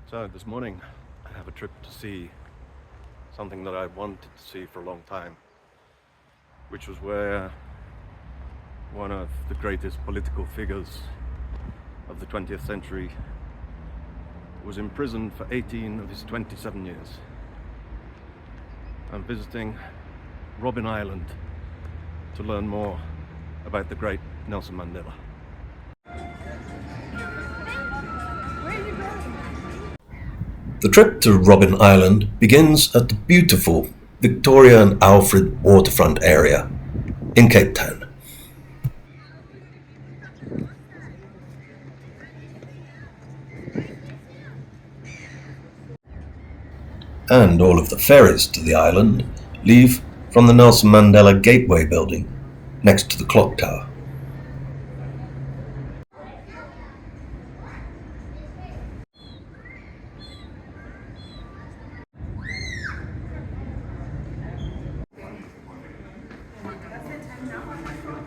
So this morning I have a trip to see something that I wanted to see for a long time, which was where one of the greatest political figures of the 20th century was imprisoned for 18 of his 27 years. I'm visiting Robben Island to learn more about the great Nelson Mandela. The trip to Robben Island begins at the beautiful Victoria and Alfred Waterfront area in Cape Town. And all of the ferries to the island leave from the Nelson Mandela Gateway building next to the clock tower.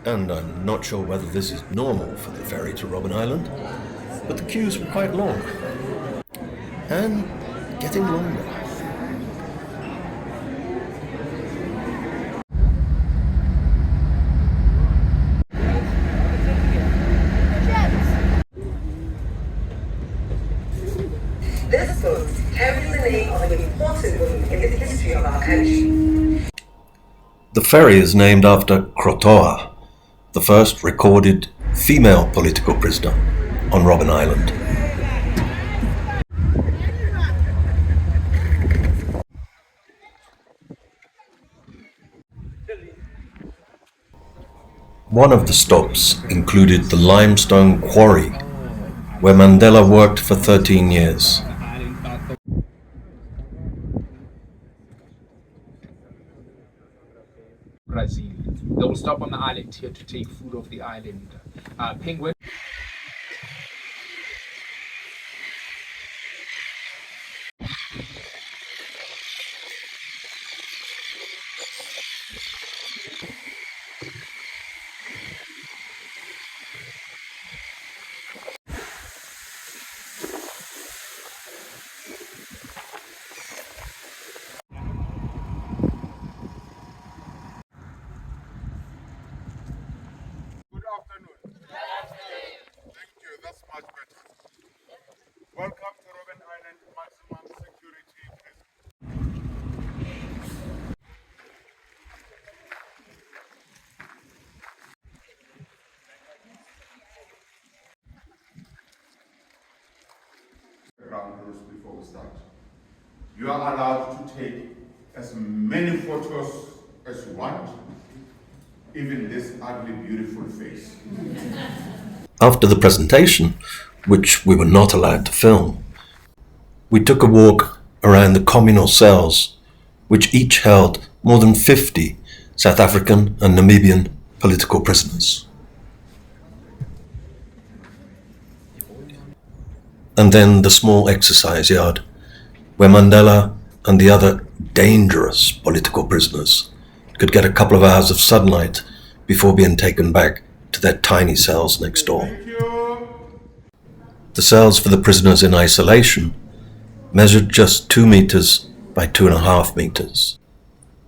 And I'm not sure whether this is normal for the ferry to Robben Island, but the queues were quite long and getting longer. This book carries the name of an important woman in the history of our country. The ferry is named after Krotoa, the first recorded female political prisoner on Robben Island. One of the stops included the limestone quarry, where Mandela worked for 13 years. Brazil. They will stop on the island here to take food off the island. Penguin. Good afternoon. Thank you, that's much better. Welcome to Robben Island Maximum Security Prison. Ground rules before we start. You are allowed to take as many photos as you want, even this ugly, beautiful face. After the presentation, which we were not allowed to film, we took a walk around the communal cells, which each held more than 50 South African and Namibian political prisoners. And then the small exercise yard, where Mandela and the other dangerous political prisoners could get a couple of hours of sunlight before being taken back to their tiny cells next door. Thank you. The cells for the prisoners in isolation measured just 2 meters by 2.5 meters,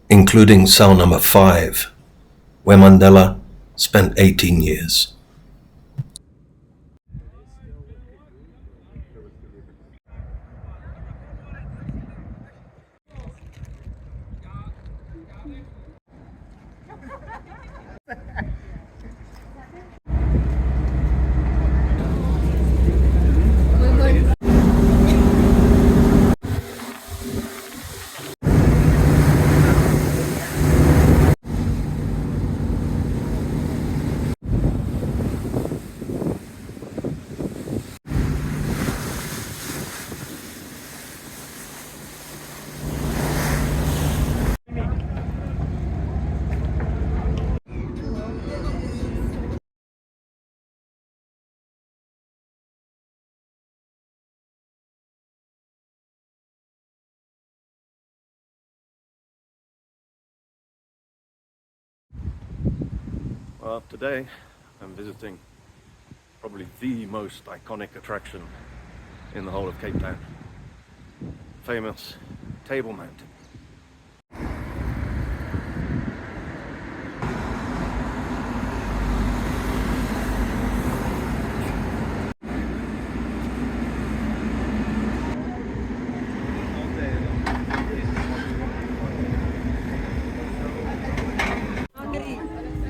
including cell number 5, where Mandela spent 18 years. Well, today I'm visiting probably the most iconic attraction in the whole of Cape Town. famous Table Mountain.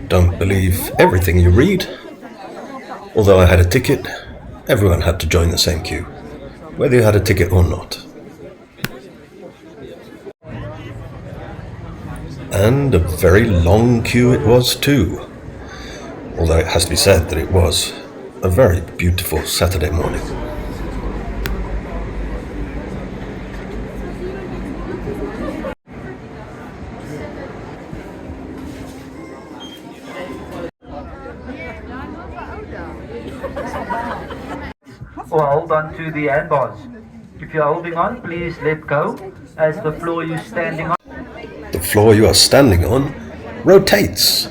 Don't believe everything you read. Although I had a ticket, everyone had to join the same queue, whether you had a ticket or not. And a very long queue it was too, although it has to be said that it was a very beautiful Saturday morning. Or hold on to the handbars. If you're holding on, please let go, as the floor you're standing on. The floor you are standing on rotates,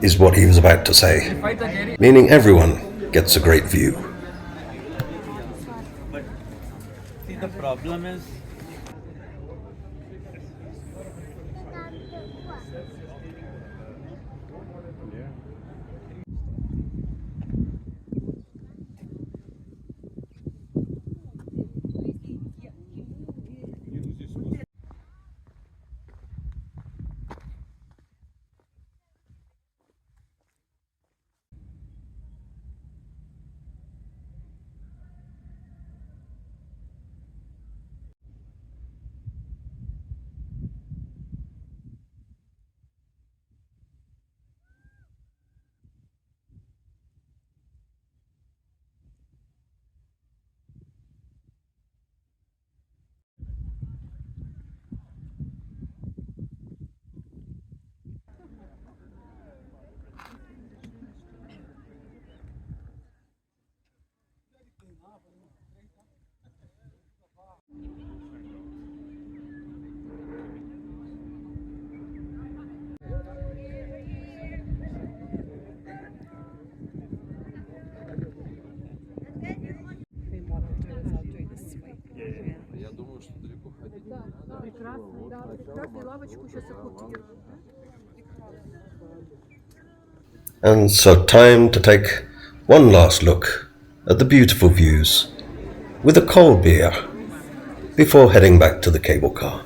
is what he was about to say, meaning everyone gets a great view. See, the problem is And so time to take one last look at the beautiful views with a cold beer before heading back to the cable car.